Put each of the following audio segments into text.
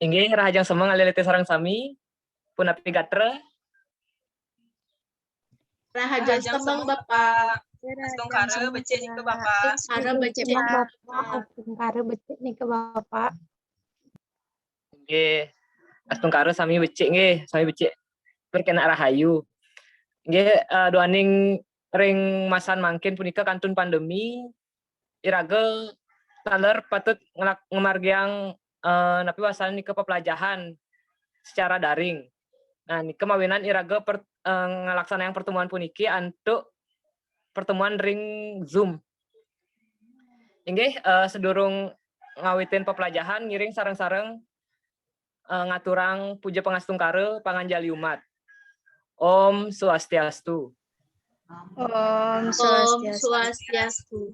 Inggih rahajang semeng alilete sareng sami punapi gatra. Rahajang semeng Bapak. Astungkara becik nih ke Bapak. Astungkara becik Bapak. Astungkara becik nih ke Bapak. Inggih astungkara sami becik nggih, sami becik berkena rahayu. Nggih doaning ring masan mangkin punika kantun pandemi iraga taler patut ngemargiang napi wasan nika pepelajahan secara daring. Nah, nika mawinan iraga ngelaksanaan pertemuan puniki antuk pertemuan ring Zoom. Inggih sedurung ngawitin pepelajahan ngiring sareng-sareng ngaturang puja pangastungkara panganjali umat. Om Swastiastu. Om Swastiastu.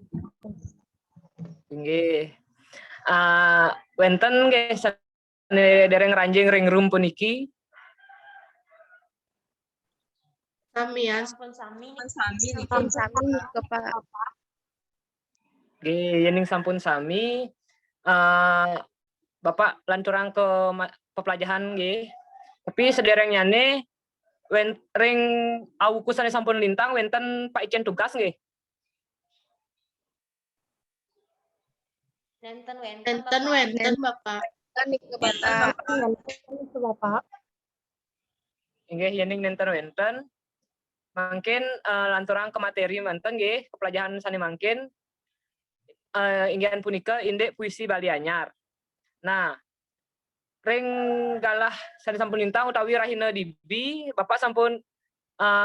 Inggih. Wenten nggih dereng ranjing ring room puniki. Samian. Sami nih ke Bapak. Nggih, yening sampun sami Bapak lanturang ke pepelajahan nggih. Tapi sedereng nyane ring awukusane sampun lintang wenten Pak Ijen tugas nggih. Wenten Bapak. Ke Bapak. Inggih yening wenten mangkin lanturang ke materi manten nggih pepelajahan sane mangkin inggian punika indek puisi Bali Anyar. Nah, ring galah sane sampun lintang utawi rahina dibi Bapak sampun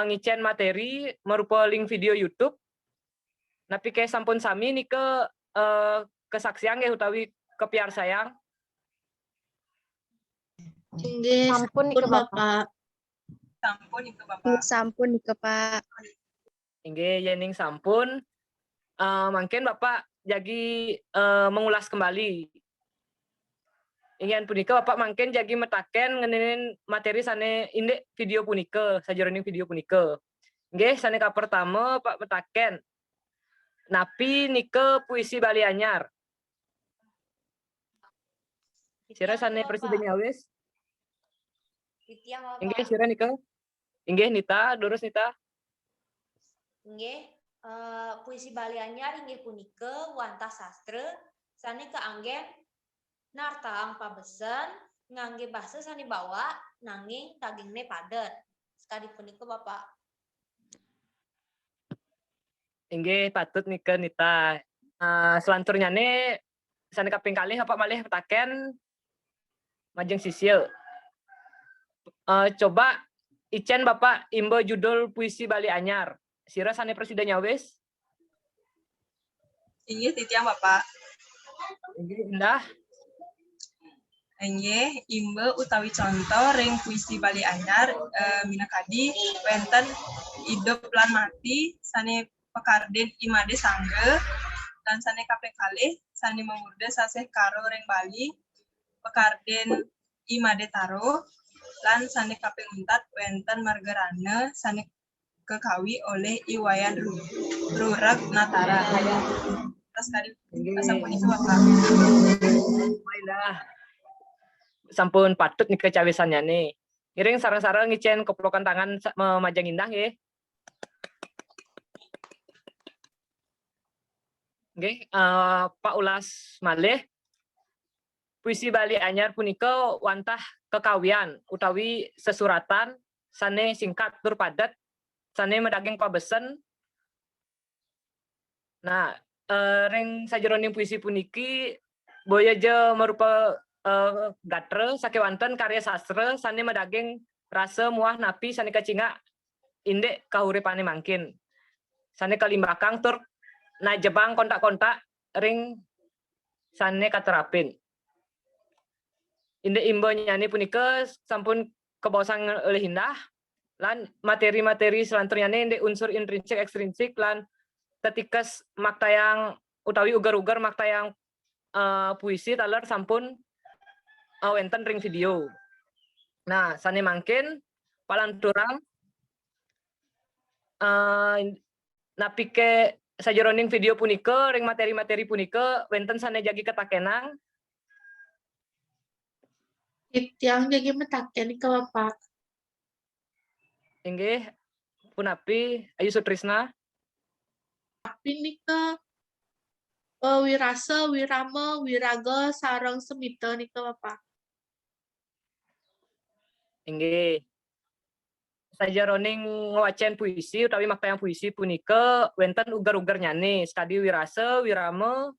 ngicen materi merupa link video YouTube. Napi ke sampun sami nika kesaksian nggih utawi kepiar sayang. Inggih sampun ke Bapak. Sampun ke Pak. Inggih yening sampun mungkin Bapak jagi mengulas kembali. Ingin punika Bapak mungkin jagi metaken ngenenin materi sane indek video punika, sajeroning video punika. Nggih sane ka pertama Pak metaken napi nika puisi Bali Anyar. Sira sane presidennya wis. Inggih sira nika. Inggih Nita, durus Nita. Inggih puisi Bali Anyar inggih punika wantah sastra sane kaanggen nartaang pabesen ngangge basa sane bawa nanging tagingne padet. Sekali punika Bapak. Inggih patut nika Nita. Selanturnya nih sane kaping kalih Bapak malih petaken majeng sisil. Coba Icen Bapak imbo judul puisi Bali Anyar. Sira sane presidennya wis. Inggih titiang Bapak. Inggih indah. Inggih imbe utawi contoh ring puisi Bali Anyar minakadi wenten hidup lan mati sane pekarden imade sangge dan sane kaping kalih sane memurde saseh karo ring Bali pekarden imade taro lan sane kaping empat wenten margarana sane kekawi oleh Iwayan Rurag Natara. Terus kali sampun itu Bapak. Indah. Sampun patut nih kecawisannya nih. Ngiring sarang-sarang ngicen koplokan tangan memajang indah nggih. Nggih, Pak ulas malih puisi Bali Anyar punika wantah kekawian utawi sesuratan sane singkat tur padat sane medaging pabesen. Nah, ring sajeroning puisi puniki boya je merupa gatra sakewanten karya sastra sane medaging rasa muah napi sane kacinga indek kahuripane mangkin. Sane kalimbakang tur na jebang kontak-kontak ring sane katerapin. Indek imbo nyani punika sampun kebosang oleh indah lan materi-materi selanturnya indek unsur intrinsik ekstrinsik lan tetikes makta yang utawi ugar-ugar makta yang puisi taler sampun wenten ring video. Nah, sane mangkin palanturang napi ke sajeroning video punika ring materi-materi punika wenten sane jagi ketakenang Itiang jadi metaken nika Bapak. Inggih punapi Ayu Sutrisna. Tapi nika Wirasa, Wirama, Wiraga, sareng Semita nika Bapak. Inggih. Sajeroning ngwacen puisi utawi makayang puisi punika wenten uger-uger nyane stadi Wirasa, Wirama,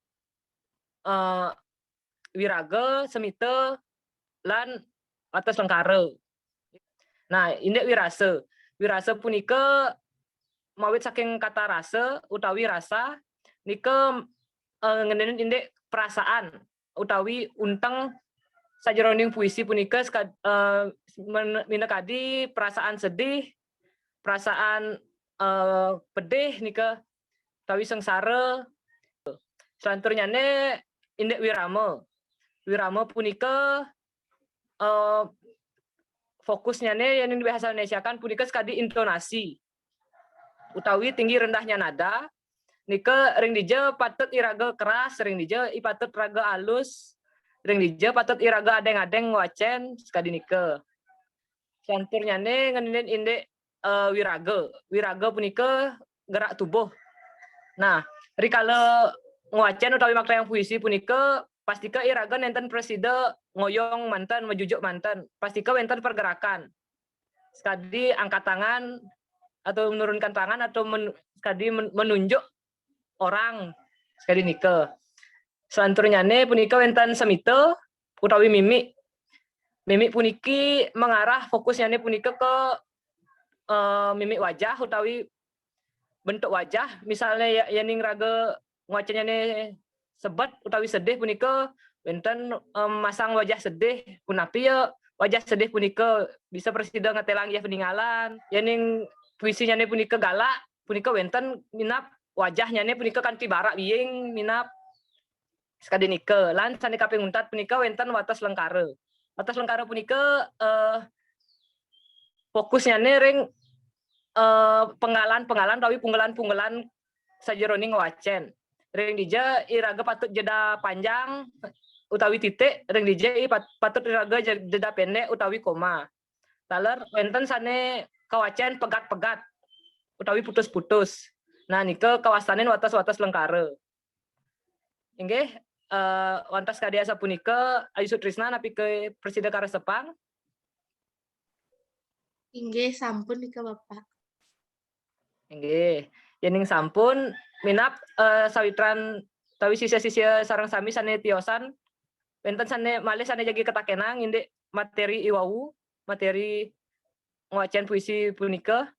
Wiraga, Semita lan atas lengkara. Nah, indek Wirasa. Wirasa punika mawit saking kata rasa utawi rasa nika ngendenen indek perasaan utawi unteng sajeroning puisi punika minekadi perasaan sedih, perasaan pedih nika utawi sengsara. Selanturnyane indek Wirama. Wirama punika fokusnya yang di bahasa Indonesia kan punika sekadi intonasi utawi tinggi rendahnya nada nika ring dija patut iraga keras, ring dija patut raga alus, ring dija patut iraga adeng-adeng wacen sekadi nika. Santurnya ngendinen indek wiraga. Wiraga punika gerak tubuh. Nah, rikala ngwacen utawi makna yang puisi punika pastika iraga nenten presida ngoyong mantan, mejujuk mantan. Pastika wenten pergerakan. Sekadi angkat tangan atau menurunkan tangan atau sekadi menunjuk orang sekali nika. Selanturnya punika wenten semita utawi mimik. Mimik puniki mengarah fokusnya punika ke mimik wajah utawi bentuk wajah. Misalnya yaning raga ngwacanya sebat utawi sedih punika wenten masang wajah sedih punapi ya wajah sedih punika bisa presida ngetelang ya peninggalan. Yaning puisinya punika galak punika wenten minap wajahnya punika kanthi barak biing minap sekadi nika. Lan sane kaping 4 punika wenten wates lengkara. Wates lengkara punika fokusnya ring penggalan tapi punggelan sajeroning wacen. Ring dija iraga patut jeda panjang utawi titik, ring dija patut iraga jeda pendek utawi koma. Taler wenten sane kawacen pegat-pegat utawi putus-putus. Nah nika kawasanin wates-wates lengkara. Inggih wantas kadya sapunika Ayu Sutrisna napi ke Presida Karesepang. Inggih sampun nika Bapak. Inggih, yening sampun minap sawitran tawi sisia-sisia sareng sami sane tiosan wenten sane malih sane jagi ketakenang indek materi iwau, materi ngwacen puisi punika.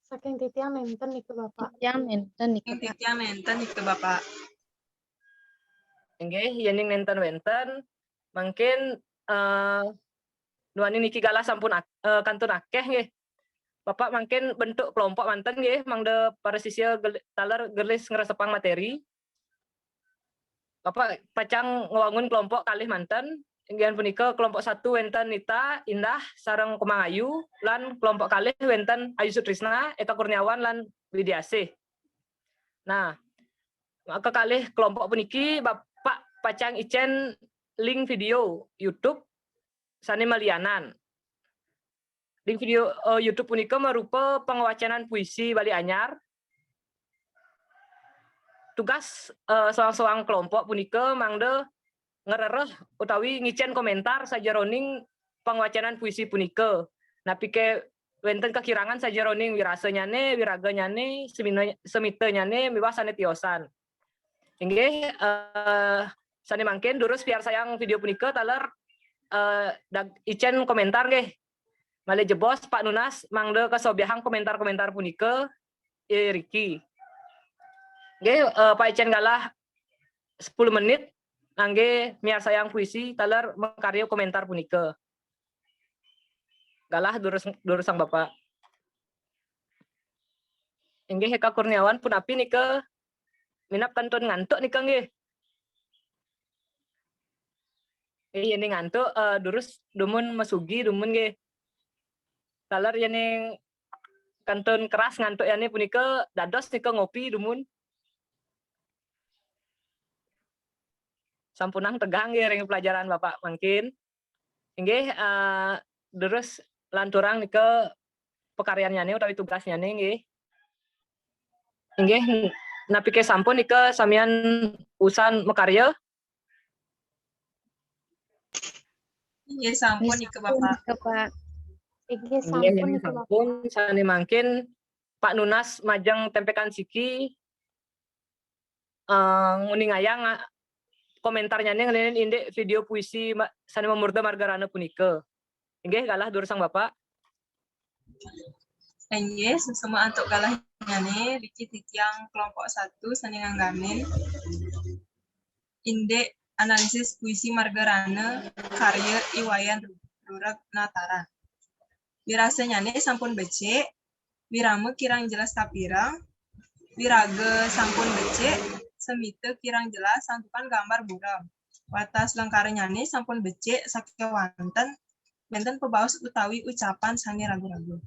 Saking titiang nenten nih ke Bapak. Yang nenten nih Yang Pak. titiang nenten itu Bapak. Inggih, yening nenten wenten mungkin nuani niki galah sampun kantun akeh nggih. Bapak mungkin bentuk kelompok manten nggih mangde para sisya taler gelis ngresepang materi. Bapak pacang ngewangun kelompok kalih manten. Inggian punika kelompok 1 wenten Nita, Indah, sareng Komang Ayu, lan kelompok kalih wenten Ayu Sutrisna, Eka Kurniawan, lan Widiasih. Nah, maka kalih kelompok puniki Bapak pacang icen link video YouTube sane malianan. Link video YouTube punika merupa pengewacanan puisi Bali Anyar. Tugas soang-soang kelompok punika mangde ngerereh utawi ngicen komentar sajeroning pengewacanan puisi punika. Napi ke wenten kekirangan sajeroning wirasanyane, wiraganyane, semitanyane miwah sane tiosan. Inggih sane mangken durus biar sayang video punika taler icen komentar nggih. Malih jebos Pak Nunas mangde kesobiahang komentar-komentar punika Riki. Nggih Pak Icen galah 10 menit angge miar sayang puisi taler mengkarya komentar punika. Galah durus sang Bapak. Inggih Eka Kurniawan punapi nika minap kantun ngantuk nika nggih. Ini ngantuk durus dumun mesugi dumun nggih. Taler yening kantun keras ngantuk yani punika dados nika ngopi dumun. sampunang tegang nggih ring pelajaran Bapak mangkin. Inggih terus lanturang ke pekaryannya nih utawi tugasnya nih nggih. Inggih napi ke sampun ke samian usan mekarya. Inggih sampun Ike Bapak. Ke Pak. Inggih Inggih sampun ini Ike Bapak. sampun sani mangkin Pak Nunas majeng tempekan siki nguningayang komentarnya nih ngelinin indek video puisi sani memurda margarana punika. Inggih galah dursang Bapak. Inggih semua untuk galah nyane Riki Titiang kelompok 1 sani nganggamin indek analisis puisi margarana karya Iwayan Rurag Natara. Wirase nyane sampun becek, wirame kirang jelas tapirang, wirage sampun becek, semite kirang jelas santukan gambar buram. Watas lengkare nyane sampun becek sakewanten menten pebaos utawi ucapan sani ragu-ragu.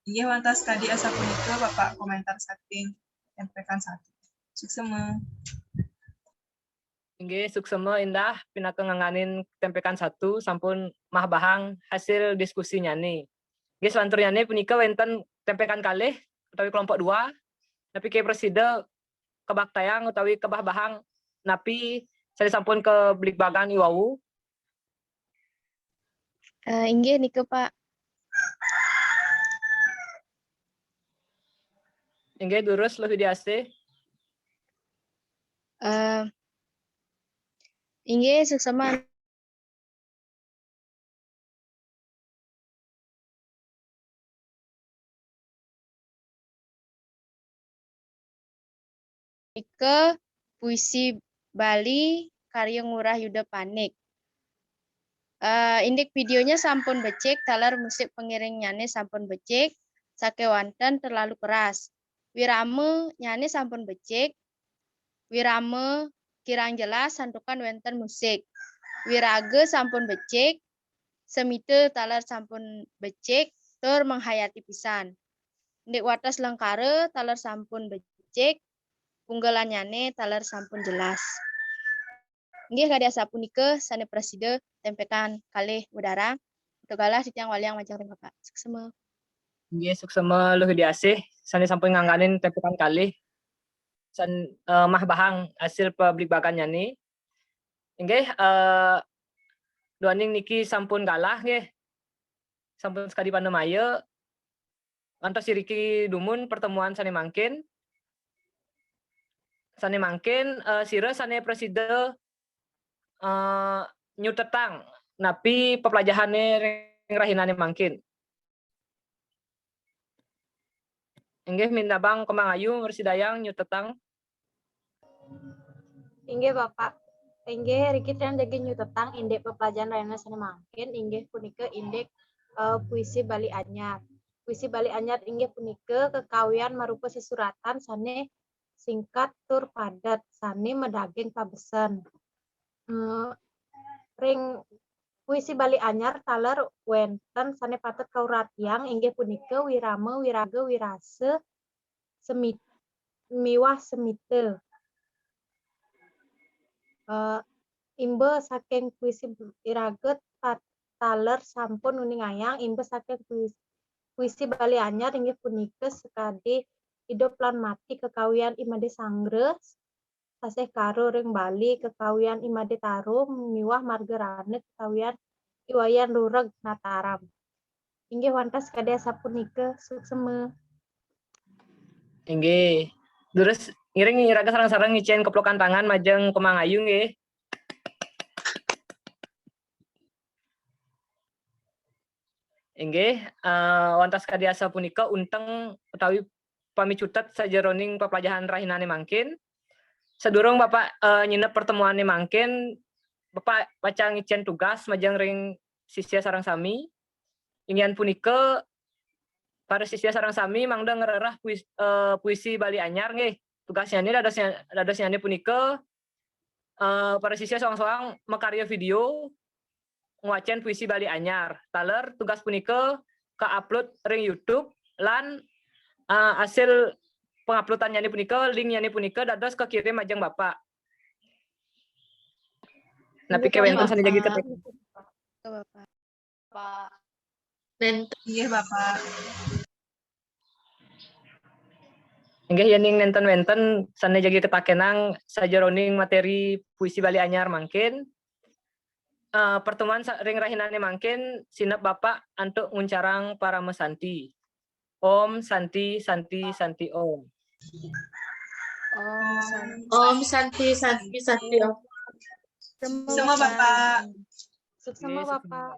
Inggih wantas kadi asa punika Bapak komentar saking tempekan 1. Suksema. Inggih suksema indah pinakenganganin tempekan 1 sampun mah bahang hasil diskusinya nih. Inggih selanturnya nih punika wenten tempekan kalih utawi kelompok 2 tapi ke presida kebaktayang utawi kebah bahang napi saya sampun ke blik bagan iwau. Inggih nike Pak. Inggih durus lebih diase. Inggih suksema ke puisi Bali karya Ngurah Yuda Panik. Indek videonya sampun becek, talar musik pengiring nyane sampun becek, sakewanten terlalu keras. Wirame nyane sampun becek, wirame kirang jelas santukan wenten musik. Wirage sampun becek, semite talar sampun becek, tur menghayati pisan. Indek watas lengkare talar sampun becek, unggalannyane talar sampun jelas. Nggih kadi asapunika sane presida tempekan kalih udara. Tegalah titiang waliang majang ring Bapak. Suksema. Nggih suksema luhih diasih sane sampun ngangganin tempekan kalih san mah bahang hasil publik bagannya nih. Nggih duaning niki sampun galah nggih. Sampun sekali panemaya antos siriki dumun pertemuan sane mangkin. Sane mangkin sira sane presida nyutetang napi pepelajahane ring rahinane mangkin. Inggih minta Bang Kemang Ayu Mersidayang nyutetang. Inggih Bapak. Inggih Riki Trian jadi nyutetang indek pepelajaran raina sane mangkin inggih punika indek puisi Bali Anyar. Puisi Bali Anyar inggih punika kekawian marupa sesuratan sane singkat tur padat sane medaging pabesen. Ring puisi Bali Anyar taler wenten sane patut kauratiang inggih punika wirame, wirage, wirase, miwah semite. Imbe saking puisi iraget taler sampun uningayang imbe saking puisi Bali Anyar inggih punika sekadi hidup lan mati kekawian Imade Sangre tasih karo ring Bali kekawian Imade Tarum miwah margarane kekawian Iwayan Rurag Nataram. Inggih wantas kadi asapunika suksema. Inggih. Terus ngiring iraga sarang-sarang ngicen keplokan tangan majeng Kemang Ayu nggih. Inggih wantas kadi asapunika unteng utawi pamicutet sajeroning pepelajaran rahinane mangkin. Sedurung Bapak nyinep pertemuane mangkin Bapak baca ngicen tugas majeng ring sisya sarang sami. Ingin punika para sisya sarang sami mangda ngererah puisi Bali Anyar nggih. Tugasnya ini dadosnya ini punika para sisya soang-soang makarya video nguacen puisi Bali Anyar. Taler tugas punika ka-upload ring YouTube lan hasil penguploadannya ini punika linknya ini punika dados kekirim majeng Bapak. Napi Inggih, kewentan Bapak. sana jagi ketek. Ke Bapak. Pak. Nenten. Inggih Bapak. Inggih yening nenten wenten sana jagi ketakenang sajeroning materi puisi Bali anyar mangkin. Pertemuan ring rahinane mangkin sinep Bapak antuk nguncarang para mesanti. Om Santi Santi Santi Om. Om Santi. Om Santi Santi Santi Om. Semua Bapak. Suksema Oke, Bapak.